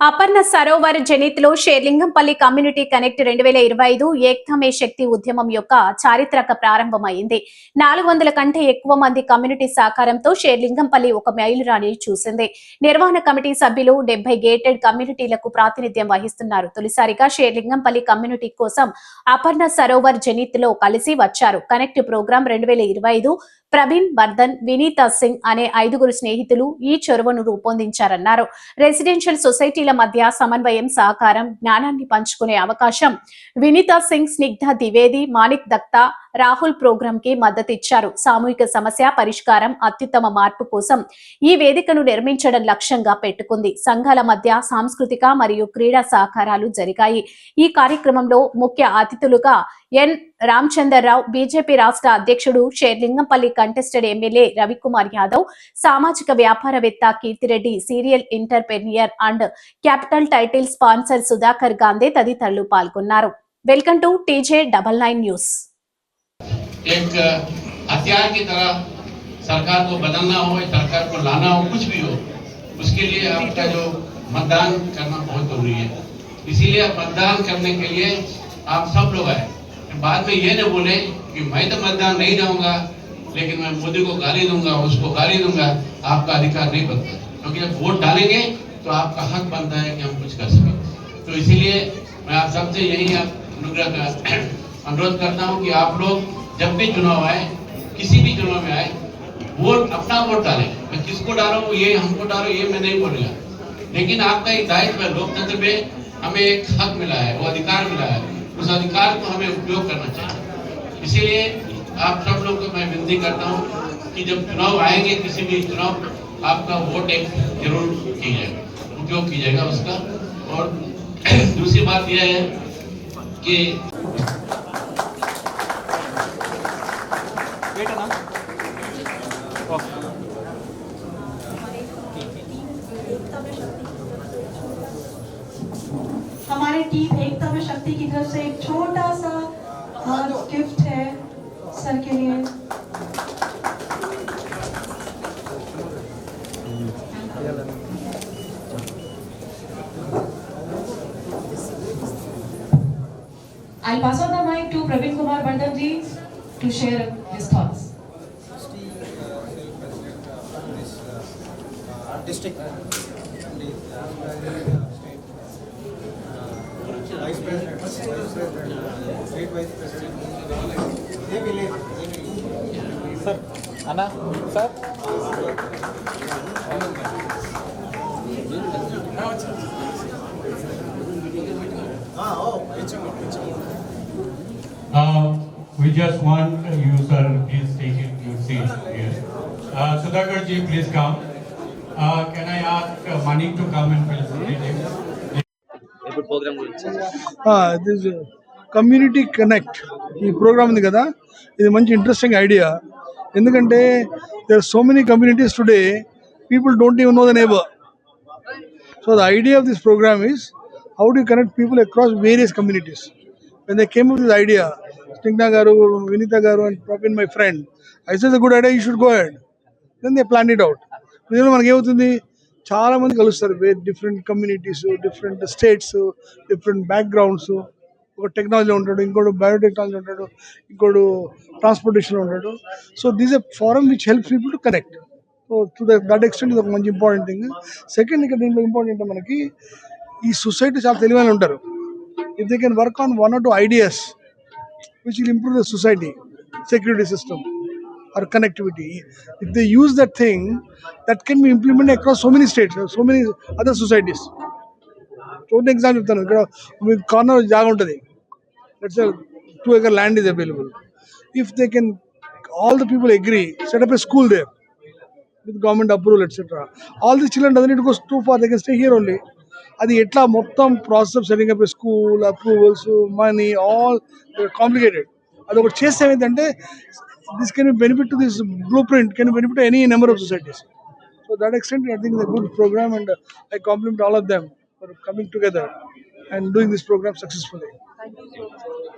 Aparna Sarovar జనిత్లో Serilingampally community connect 2025 ఏక్తమే శక్తి ఉద్యమం యొక్క చారిత్రక ప్రారంభమైంది. 400 కంటే ఎక్కువ మంది కమ్యూనిటీ సహకారంతో షేర్లింగంపల్లి ఒక మైలురాణి చూసింది. నిర్వహణ కమిటీ సభ్యులు 70 గేటెడ్ కమ్యూనిటీలకు ప్రాతినిధ్యం వహిస్తున్నారు. తొలిసారిగా షేర్లింగంపల్లి కమ్యూనిటీ కోసం అపర్ణ సరోవర్ జనిత్లో కలిసి వచ్చారు. కనెక్ట్ ప్రోగ్రాం 2025 ప్రవీణ్ వర్ధన్, వినీతా సింగ్ అనే 5గురు స్నేహితులు ఈ చొరవను రూపొందించారన్నారు. రెసిడెన్షియల్ సొసైటీల మధ్య సమన్వయం, సహకారం, జ్ఞానాన్ని పంచుకునే అవకాశం. వినీతా సింగ్, స్నిగ్ధ ద్వివేది, మాణిక్ దత్తా, రాహుల్ ప్రోగ్రాం కి మద్దతిచ్చారు. సామూహిక సమస్య పరిష్కారం, అత్యుత్తమ మార్పు కోసం ఈ వేదికను నిర్మించడం లక్ష్యంగా పెట్టుకుంది. సంఘాల మధ్య సాంస్కృతిక మరియు క్రీడా సహకారాలు జరిగాయి. ఈ కార్యక్రమంలో ముఖ్య అతిథులుగా ఎన్ రామచంద్రరావు, బీజేపీ రాష్ట్ర అధ్యక్షుడు, షేర్లింగంపల్లి కంటెస్టెడ్ ఎమ్మెల్యే రవికుమార్ యాదవ్, సామాజిక వ్యాపారవేత్త Keerthi Reddy, serial entrepreneur and capital title sponsor Sudhakar Gandhi తదితరులు పాల్గొన్నారు. Welcome to TJ99 news. एक हथियार की तरह सरकार को बदलना हो, सरकार को लाना हो, कुछ भी हो, उसके लिए आपका जो मतदान करना बहुत जरूरी है. इसीलिए मतदान करने के लिए आप सब लोग आए. बाद में ये न बोले कि मैं तो मतदान नहीं जाऊंगा लेकिन मैं मोदी को गाली दूंगा, उसको गाली दूंगा. आपका अधिकार नहीं बनता, क्योंकि जब वोट डालेंगे तो आपका हक बनता है कि हम कुछ कर सकें. तो इसीलिए मैं आप सबसे यही अनुरोध करता हूँ कि आप लोग जब भी चुनाव आए, किसी भी चुनाव में आए, वोट अपना वोट डालें. मैं किसको डालूं, ये हमको डालो, ये मैं नहीं बोलूंगा, लेकिन आपका एक दायित्व है. लोकतंत्र में हमें एक हक मिला है, वो अधिकार मिला है, उस अधिकार को हमें उपयोग करना चाहिए. इसीलिए आप सब लोग को मैं विनती करता हूँ कि जब चुनाव आएंगे, किसी भी चुनाव, आपका वोट एक जरूर कीजिएगा, उपयोग कीजिएगा उसका. और दूसरी बात यह है कि हमारी टीम एकता में शक्ति की तरफ से एक छोटा सा गिफ्ट है सर के लिए. I'll pass on the mic to Praveen Kumar Bandhan ji to share his thoughts. District Vice President, State Vice President. Sir, Anna, sir. We just want you, sir, please take your seat here. Sudhakar ji, please come. Can I ask Manik to come and felicitate him? This community connect ఈ program ఉంది కదా, ఇది మంచి interesting idea. ఎందుకంటే there are so many communities today, people don't even know the neighbour. So the idea of this program is how do connect people across various communities. When they came up this idea, Snigdha garu, Vinita garu and Praveen my friend, I said the good idea, you should go ahead. Then they plan it out. దీనిలో మనకి ఏమవుతుంది, చాలా మంది కలుస్తారు, different communities, different states, different backgrounds. ఒక technology ఉంటాడు, ఇంకోటి biotechnology ఉంటాడు, ఇంకోటి ట్రాన్స్పోర్టేషన్లో ఉంటాడు. So this a forum which help people to connect. So to that extent ఇది ఒక మంచి ఇంపార్టెంట్ థింగ్. సెకండ్, ఇక్కడ దీంట్లో ఇంపార్టెంట్ మనకి ఈ సొసైటీ చాలా తెలివైన ఉంటారు. If they can work on 1 or 2 ideas which will improve the society, security system or connectivity, if they use that thing, that can be implemented across so many states, so many other societies. So an example చెప్తాను, ఇక్కడ మీకు corner జాగా ఉంటుంది, let's say 2 acre land is available. If they can, all the people agree, set up a school there with government approval, etc. All the children doesn't need to go too far, they can stay here only. అది ఎట్లా మొత్తం process of setting up A school, approvals, money, all complicated. అది ఒకటి చేస్తే ఏమైందంటే this can be benefit to this blueprint, can be benefit to any number of societies. So that extent, I think it's a good program, and I compliment all of them for coming together and doing this program successfully. Thank you so much.